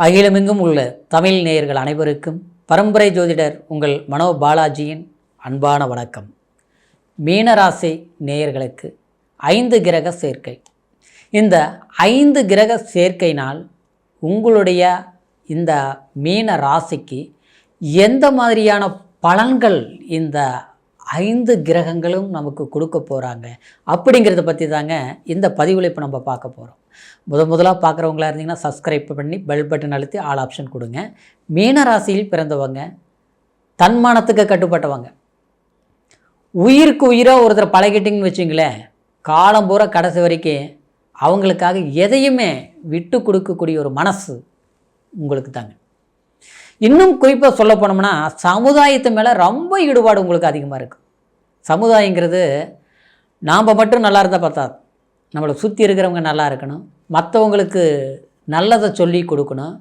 அகிலமெங்கும் உள்ள தமிழ் நேயர்கள் அனைவருக்கும் பரம்பரை ஜோதிடர் உங்கள் மனோ பாலாஜியின் அன்பான வணக்கம். மீனராசி நேயர்களுக்கு 5 கிரக சேர்க்கை. இந்த 5 கிரக சேர்க்கையினால் உங்களுடைய இந்த மீன ராசிக்கு எந்த மாதிரியான பலன்கள் இந்த 5 கிரகங்களும் நமக்கு கொடுக்க போகிறாங்க அப்படிங்கிறத பற்றி தாங்க இந்த பதிவில் இப்போ நம்ம பார்க்க போகிறோம். முதலாக பார்க்குறவங்களா இருந்தீங்கன்னா சப்ஸ்கிரைப் பண்ணி பெல் பட்டன் அழுத்தி ஆல் ஆப்ஷன் கொடுங்க. மீன ராசியில் பிறந்தவங்க, தன்மானத்துக்கு கட்டுப்பட்டவங்க, உயிருக்கு உயிராக ஒருத்தர் பழகிட்டிங்கன்னு வச்சிங்களேன், காலம் பூரா கடைசி வரைக்கும் அவங்களுக்காக எதையுமே விட்டு கொடுக்கக்கூடிய ஒரு மனசு உங்களுக்கு தாங்க. இன்னும் குறிப்பாக சொல்ல போனோம்னா சமுதாயத்து மேலே ரொம்ப ஈடுபாடு உங்களுக்கு அதிகமாக இருக்குது. சமுதாயங்கிறது நாம் மட்டும் நல்லா இருந்தால் பார்த்தாது, நம்மளை சுற்றி இருக்கிறவங்க நல்லா இருக்கணும், மற்றவங்களுக்கு நல்லதை சொல்லி கொடுக்கணும்,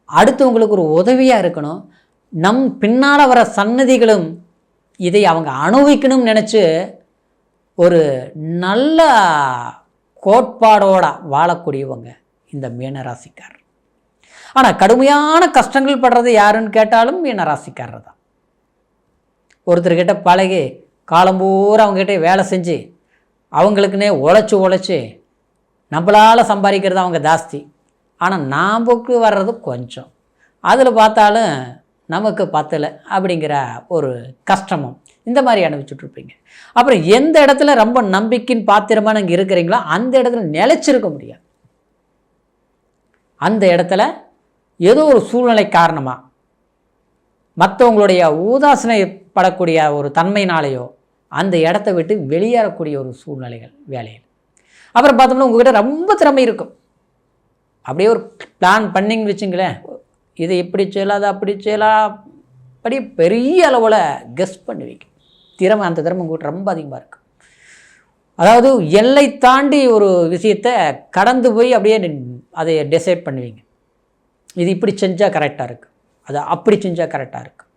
அடுத்தவங்களுக்கு ஒரு உதவியாக இருக்கணும், நம் பின்னால் வர சன்னதிகளும் இதை அவங்க அனுபவிக்கணும்னு நினச்சி ஒரு நல்ல கோட்பாடோட வாழக்கூடியவங்க இந்த மீனராசிக்காரர். ஆனால் கடுமையான கஷ்டங்கள் படுறது யாருன்னு கேட்டாலும் மீனராசிக்காரர் தான். ஒருத்தர்கிட்ட பழகி காலம்பூரா அவங்ககிட்ட வேலை செஞ்சு அவங்களுக்குன்னே உழைச்சி நம்மளால் சம்பாதிக்கிறது அவங்க ஜாஸ்தி, ஆனால் நாம்புக்கு வர்றது கொஞ்சம், அதில் பார்த்தாலும் நமக்கு பத்தலை அப்படிங்கிற ஒரு கஷ்டமும் இந்த மாதிரி அனுபவிச்சுட்ருப்பீங்க. அப்புறம் எந்த இடத்துல ரொம்ப நம்பிக்கையின் பாத்திரமாக நீங்கள் இருக்கிறீங்களோ அந்த இடத்துல நிலைச்சிருக்க முடியாது. அந்த இடத்துல ஏதோ ஒரு சூழ்நிலை காரணமாக மற்றவங்களுடைய உதாசனைப்படக்கூடிய ஒரு தன்மையினாலேயோ அந்த இடத்த விட்டு வெளியேறக்கூடிய ஒரு சூழ்நிலைகள் வேலையில். அப்புறம் பார்த்தோம்னா உங்கள்கிட்ட ரொம்ப திறமை இருக்கும், அப்படியே ஒரு பிளான் பண்ணிங்கன்னு வச்சுங்களேன், இதை இப்படி செய்யலாம், அதை அப்படி செய்யலாம், அப்படியே பெரிய அளவில் கெஸ் பண்ணுவீங்க. திறமை, அந்த திறமை உங்கள்கிட்ட ரொம்ப அதிகமாக இருக்கும். அதாவது எல்லை தாண்டி ஒரு விஷயத்தை கடந்து போய் அப்படியே அதை டிசைட் பண்ணுவீங்க. இது இப்படி செஞ்சால் கரெக்டாக இருக்குது, அது அப்படி செஞ்சால் கரெக்டாக இருக்குது.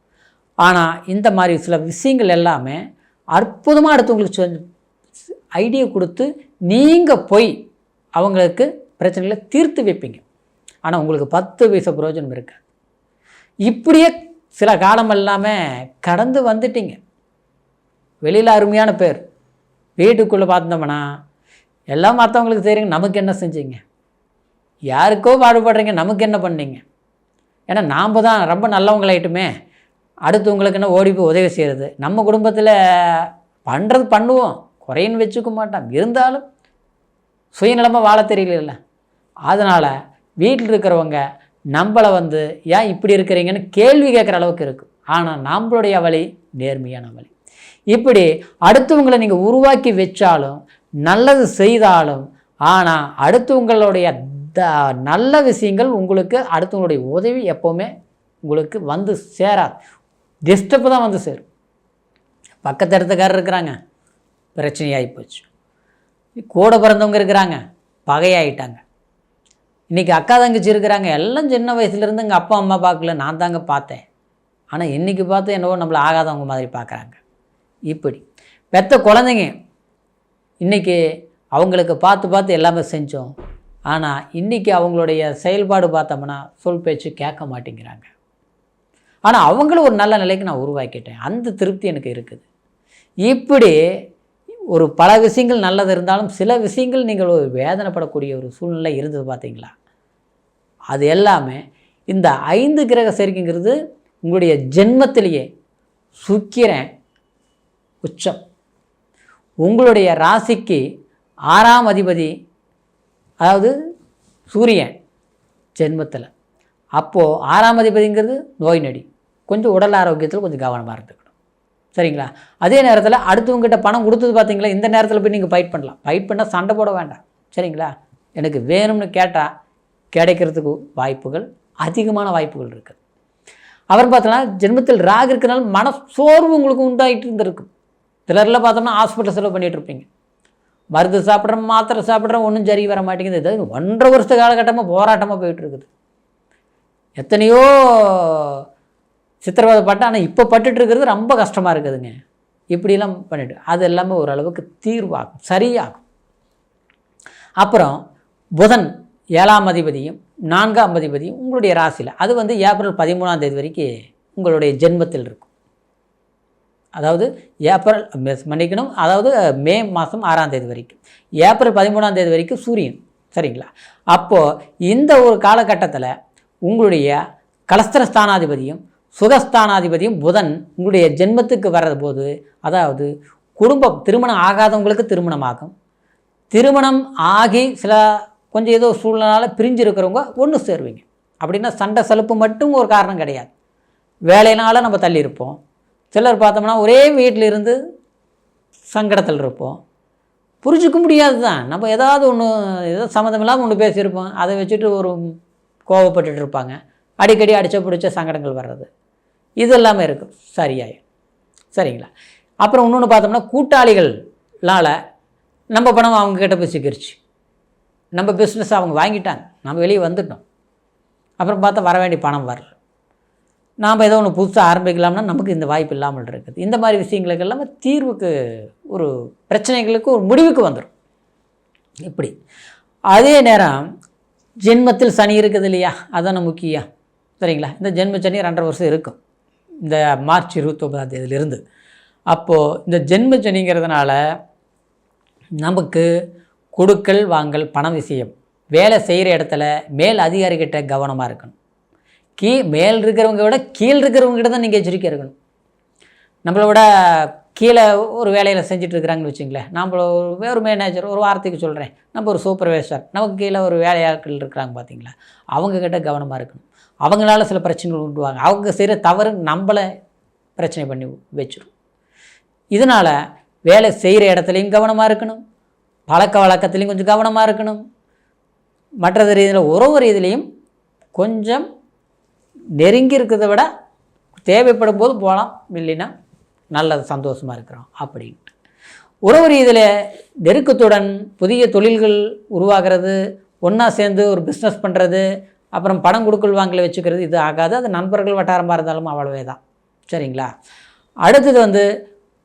ஆனால் இந்த மாதிரி சில விஷயங்கள் எல்லாமே அற்புதமாக அடுத்தவங்களுக்கு ஐடியா கொடுத்து நீங்கள் போய் அவங்களுக்கு பிரச்சனைகளை தீர்த்து வைப்பீங்க. ஆனால் உங்களுக்கு 10 பைசா பிரயோஜனம் இருக்காது. இப்படியே சில காலம் எல்லாமே கடந்து வந்துட்டீங்க. வெளியில் அருமையான பேர், வீட்டுக்குள்ளே பார்த்தோம்னா எல்லாம் மற்றவங்களுக்கு தெரியுங்க, நமக்கு என்ன செஞ்சீங்க, யாருக்கோ பாடுபடுறீங்க, நமக்கு என்ன பண்ணீங்க, ஏன்னா நாம் தான் ரொம்ப நல்லவங்களாயிட்டுமே, அடுத்தவங்களுக்கு என்ன ஓடி போய் உதவி செய்கிறது. நம்ம குடும்பத்தில் பண்ணுறது பண்ணுவோம், குறைன்னு வச்சுக்க மாட்டோம், இருந்தாலும் சுயநலமாக வாழ தெரியல. அதனால் வீட்டில் இருக்கிறவங்க நம்மளை ஏன் இப்படி இருக்கிறீங்கன்னு கேள்வி கேட்குற அளவுக்கு இருக்குது. ஆனால் நம்மளுடைய வழி நேர்மையான வழி. இப்படி அடுத்தவங்களை நீங்கள் உருவாக்கி வச்சாலும் நல்லது செய்தாலும், ஆனால் அடுத்தவங்களுடைய நல்ல விஷயங்கள் உங்களுக்கு அடுத்தவங்களுடைய உதவி எப்போவுமே உங்களுக்கு சேராது, டிஸ்டர்பு தான் சேரும். பக்கத்து இடத்துக்காரர் இருக்கிறாங்க, பிரச்சனையாகி போச்சு. கூட பிறந்தவங்க இருக்கிறாங்க, பகையாயிட்டாங்க. இன்றைக்கி அக்கா தங்கச்சி இருக்கிறாங்க, எல்லாம் சின்ன வயசுலேருந்து எங்கள் அப்பா அம்மா பார்க்கல, நான் தாங்க பார்த்தேன், ஆனால் இன்றைக்கி பார்த்து என்னவோ நம்மளை ஆகாதவங்க மாதிரி பார்க்குறாங்க. இப்படி பெற்ற குழந்தைங்க இன்றைக்கி அவங்களுக்கு பார்த்து எல்லாமே செஞ்சோம், ஆனால் இன்றைக்கி அவங்களுடைய செயல்பாடு பார்த்தோம்னா சொல் பேச்சு கேட்க மாட்டேங்கிறாங்க. ஆனால் அவங்களும் ஒரு நல்ல நிலைக்கு நான் உருவாக்கிட்டேன், அந்த திருப்தி எனக்கு இருக்குது. இப்படி ஒரு பல விஷயங்கள் நல்லது இருந்தாலும் சில விஷயங்கள் நீங்கள் ஒரு வேதனைப்படக்கூடிய ஒரு சூழ்நிலை இருந்தது பார்த்தீங்களா, அது எல்லாமே இந்த 5 கிரக சேர்க்கைங்கிறது உங்களுடைய ஜென்மத்திலேயே சுக்கிரன் உச்சம், உங்களுடைய ராசிக்கு 6ஆம் அதிபதி, அதாவது சூரியன் ஜென்மத்தில். அப்போது 6ஆம் அதிபதிங்கிறது நோய் நொடி, கொஞ்சம் உடல் ஆரோக்கியத்தில் கொஞ்சம் கவனமாக இருந்துக்கணும், சரிங்களா? அதே நேரத்தில் அடுத்தவங்ககிட்ட பணம் கொடுத்தது பார்த்தீங்களா, இந்த நேரத்தில் போய் நீங்கள் ஃபைட் பண்ணலாம். ஃபைட் பண்ணால் சண்டை போட வேண்டாம், சரிங்களா? எனக்கு வேணும்னு கேட்டால் கிடைக்கிறதுக்கு வாய்ப்புகள், அதிகமான வாய்ப்புகள் இருக்குது. அவர் பார்த்தோன்னா ஜென்மத்தில் ராகு இருக்கிறனால மனசோர்வு உங்களுக்கு உண்டாகிட்டு இருந்திருக்கும். சிலரில் பார்த்தோம்னா ஹாஸ்பிட்டல் செலவு பண்ணிகிட்டு இருப்பீங்க, மருந்து சாப்பிட்றோம், மாத்திரை சாப்பிட்றோம், ஒன்றும் சரி வர மாட்டேங்குது. இது 1.5 வருஷ காலகட்டமாக போராட்டமாக போயிட்டுருக்குது. எத்தனையோ சித்திரவதைப்பட்ட, ஆனால் இப்போ பட்டுட்ருக்கிறது ரொம்ப கஷ்டமாக இருக்குதுங்க. இப்படிலாம் பண்ணிவிட்டு அது எல்லாமே ஓரளவுக்கு தீர்வாகும், சரியாகும். அப்புறம் புதன் 7ஆம் அதிபதியும் 4ஆம் அதிபதியும் உங்களுடைய ராசியில், அது வந்து ஏப்ரல் 13ஆம் தேதி வரைக்கும் உங்களுடைய ஜென்மத்தில் இருக்கும். அதாவது ஏப்ரல் மன்னிக்கணும், அதாவது மே மாதம் 6ஆம் தேதி வரைக்கும், ஏப்ரல் 13ஆம் தேதி வரைக்கும் சூரியன். சரிங்களா? அப்போது இந்த ஒரு காலகட்டத்தில் உங்களுடைய கலஸ்திரஸ்தானாதிபதியும் சுகஸ்தானாதிபதியும் புதன் உங்களுடைய ஜென்மத்துக்கு வர்றது போது, அதாவது குடும்பம் திருமணம் ஆகாதவங்களுக்கு திருமணம் ஆகும், திருமணம் ஆகி சில கொஞ்சம் ஏதோ சூழ்நிலை பிரிஞ்சு இருக்கிறவங்க ஒன்று சேருவீங்க. அப்படின்னா சண்டை சலுப்பு மட்டும் ஒரு காரணம் கிடையாது. வேலையினால் நம்ம தள்ளி இருப்போம். சிலர் பார்த்தோம்னா ஒரே வீட்டில் இருந்து சங்கடத்தில் இருப்போம். புரிஞ்சிக்க முடியாது தான். நம்ம ஏதாவது ஒன்று ஏதோ சம்மந்தம் இல்லாமல் ஒன்று பேசியிருப்போம், அதை வச்சுட்டு ஒரு கோவப்பட்டுட்டு இருப்பாங்க. அடிக்கடி அடித்த பிடிச்ச சங்கடங்கள் வர்றது இது எல்லாமே இருக்கும். சரியாயிடும். சரிங்களா? அப்புறம் இன்னொன்று பார்த்தோம்னா கூட்டாளிகள்னால நம்ம பணம் அவங்கக்கிட்ட போய் சிக்கிருச்சு, நம்ம பிஸ்னஸ் அவங்க வாங்கிட்டாங்க, நம்ம வெளியே வந்துட்டோம். அப்புறம் பார்த்தா வர வேண்டிய பணம் வரல, நாம் ஏதோ ஒன்று புதுசாக ஆரம்பிக்கலாம்னா நமக்கு இந்த வாய்ப்பு இல்லாமல் இருக்குது. இந்த மாதிரி விஷயங்களுக்கு எல்லாமே தீர்வுக்கு, ஒரு பிரச்சனைகளுக்கு ஒரு முடிவுக்கு வந்துடும். இப்படி அதே நேரம் ஜென்மத்தில் சனி இருக்குது இல்லையா, அதான முக்கியம். சரிங்களா? இந்த ஜென்ம சனி 2.5 வருஷம் இருக்கும், இந்த மார்ச் 29ஆம் தேதியிலிருந்து. அப்போது இந்த ஜென்ம சனிங்கிறதுனால நமக்கு கொடுக்கல் வாங்கல் பண விஷயம், வேலை செய்கிற இடத்துல மேல் அதிகாரிகிட்ட கவனமாக இருக்கணும். மேல் இருக்கிறவங்க விட கீழ் இருக்கிறவங்ககிட்ட தான் நீங்கள் எச்சரிக்கை இருக்கணும். நம்மளோட கீழே ஒரு வேலையில் செஞ்சிட்ருக்குறாங்கன்னு வச்சுங்களேன், நம்மள ஒரு மேனேஜர், ஒரு வார்த்தைக்கு சொல்கிறேன், நம்ம ஒரு சூப்பர்வைசர், நமக்கு கீழே ஒரு வேலையாட்கள் இருக்கிறாங்க பார்த்தீங்களா, அவங்கக்கிட்ட கவனமாக இருக்கணும். அவங்களால சில பிரச்சனைகள் உண்டுவாங்க, அவங்க செய்கிற தவறு நம்மளை பிரச்சனை பண்ணி வச்சிடும். இதனால் வேலை செய்கிற இடத்துலையும் கவனமாக இருக்கணும், பழக்க வழக்கத்துலேயும் கொஞ்சம் கவனமாக இருக்கணும், மற்றது ரீதியில் உறவு ரீதியிலையும் கொஞ்சம் நெருங்கி இருக்கிறத விட தேவைப்படும் போது போகலாம், இல்லைன்னா நல்லது சந்தோஷமாக இருக்கிறோம் அப்படின்ட்டு. உறவு ரீதியில் நெருக்கத்துடன் புதிய தொழில்கள் உருவாகிறது, ஒன்றா சேர்ந்து ஒரு பிஸ்னஸ் பண்ணுறது, அப்புறம் பணம் கொடுக்கல் வாங்கல வச்சுக்கிறது, இது ஆகாது. அது நண்பர்கள் வட்டாரமாக இருந்தாலும் அவ்வளவே தான். சரிங்களா? அடுத்தது வந்து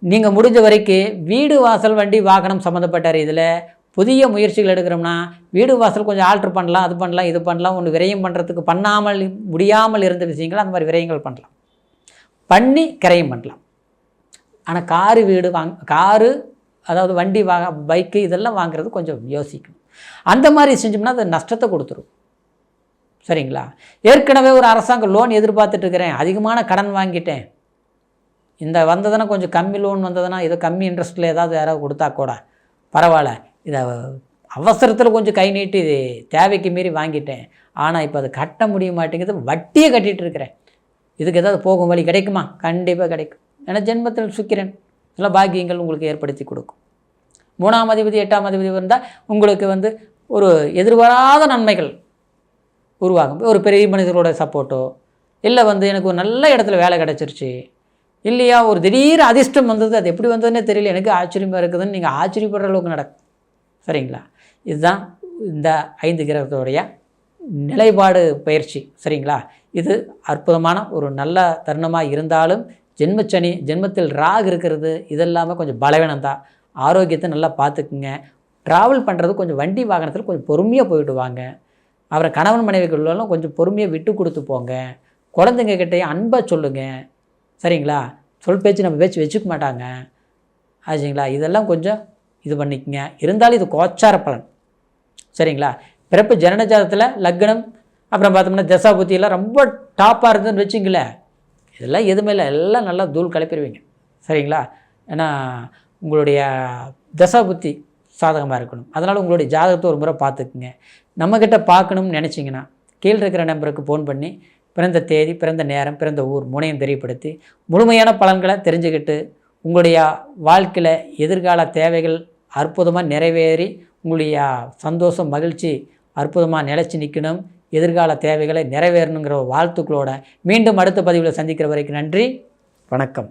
நீங்கள் முடிஞ்ச வரைக்கும் வீடு வாசல் வண்டி வாகனம் சம்மந்தப்பட்ட இதில் புதிய முயற்சிகள் எடுக்கிறோம்னா, வீடு வாசல் கொஞ்சம் ஆல்ட்ரு பண்ணலாம், அது பண்ணலாம், இது பண்ணலாம், ஒன்று விரயம் பண்ணுறதுக்கு பண்ணாமல் முடியாமல் இருந்த விஷயங்கள் அந்த மாதிரி விரயங்கள் பண்ணலாம், பண்ணி கிரயம் பண்ணலாம். ஆனால் காரு வீடு காரு அதாவது வண்டி பைக்கு இதெல்லாம் வாங்குறது கொஞ்சம் யோசிக்கணும். அந்த மாதிரி செஞ்சோம்னா அது நஷ்டத்தை கொடுத்துரும். சரிங்களா? ஏற்கனவே ஒரு அரசாங்க லோன் எதிர்பார்த்துட்ருக்கிறேன், அதிகமான கடன் வாங்கிட்டேன், இந்த வந்ததுன்னா கொஞ்சம் கம்மி லோன் வந்ததுன்னா ஏதோ கம்மி இன்ட்ரெஸ்ட்டில் ஏதாவது யாராவது கொடுத்தா கூட பரவாயில்ல, இதை அவசரத்தில் கொஞ்சம் கை நீட்டி தேவைக்கு மீறி வாங்கிட்டேன், ஆனால் இப்போ அதை கட்ட முடிய மாட்டேங்குது, வட்டியை கட்டிகிட்டு இருக்கிறேன், இதுக்கு ஏதாவது போகும் வழி கிடைக்குமா? கண்டிப்பாக கிடைக்கும். ஏன்னா ஜென்மத்தில் சுக்கிரன் சில பாக்கியங்கள் உங்களுக்கு ஏற்படுத்தி கொடுக்கும். 3ஆம் அதிபதி 8ஆம் அதிபதி வந்தால் உங்களுக்கு வந்து ஒரு எதிர்பாராத நன்மைகள் உருவாகும். ஒரு பெரிய மனிதர்களோட சப்போர்ட்டோ, இல்லை வந்து எனக்கு ஒரு நல்ல இடத்துல வேலை கிடச்சிருச்சு, இல்லையா ஒரு திடீர் அதிர்ஷ்டம் வந்தது, அது எப்படி வந்ததுன்னே தெரியல, எனக்கு ஆச்சரியமாக இருக்குதுன்னு நீங்கள் ஆச்சரியப்படுற அளவுக்கு நடக்கும். சரிங்களா? இதுதான் இந்த 5 கிரகத்தோடைய நிலைப்பாடு பயிற்சி. சரிங்களா? இது அற்புதமான ஒரு நல்ல தருணமாக இருந்தாலும் ஜென்மச்சனி, ஜென்மத்தில் ராகு இருக்கிறது, இதெல்லாமே கொஞ்சம் பலவீனம் தான். ஆரோக்கியத்தை நல்லா பார்த்துக்குங்க. ட்ராவல் பண்ணுறது கொஞ்சம் வண்டி வாகனத்தில் கொஞ்சம் பொறுமையாக போயிட்டு வாங்க. அப்புறம் கணவன் மனைவிக்குள்ளாலும் கொஞ்சம் பொறுமையாக விட்டு கொடுத்து போங்க. குழந்தைங்க கிட்டேயும் அன்பாக சொல்லுங்கள். சரிங்களா? சொல் பேச்சு நம்ம பேச்சு வச்சுக்க மாட்டாங்க. ஆச்சுங்களா? இதெல்லாம் கொஞ்சம் இது பண்ணிக்கங்க. இருந்தாலும் இது கோச்சார பலன். சரிங்களா? பிறப்பு ஜனனஜாதத்தில் லக்னம், அப்புறம் பார்த்தோம்னா தசா புத்தியெல்லாம் ரொம்ப டாப்பாக இருந்ததுன்னு வச்சுங்களேன், இதெல்லாம் எதுவுமே இல்லை, எல்லாம் நல்லா தூள் கிளப்பிடுவீங்க. சரிங்களா? ஏன்னா உங்களுடைய தசா புத்தி சாதகமாக இருக்கணும். அதனால் உங்களுடைய ஜாதகத்தை ஒரு முறை பார்த்துக்குங்க. நம்மக்கிட்ட பார்க்கணும்னு நினச்சிங்கன்னா கீழே இருக்கிற நம்பருக்கு ஃபோன் பண்ணி பிறந்த தேதி, பிறந்த நேரம், பிறந்த ஊர் 3ஐயும் தெரியப்படுத்தி முழுமையான பலன்களை தெரிஞ்சுக்கிட்டு உங்களுடைய வாழ்க்கையில் எதிர்கால தேவைகள் அற்புதமாக நிறைவேறி உங்களுடைய சந்தோஷம், மகிழ்ச்சி அற்புதமாக நிலைச்சி நிற்கணும், எதிர்கால தேவைகளை நிறைவேறணுங்கிற வாழ்த்துக்களோட மீண்டும் அடுத்த பதிவில் சந்திக்கிற வரைக்கும் நன்றி, வணக்கம்.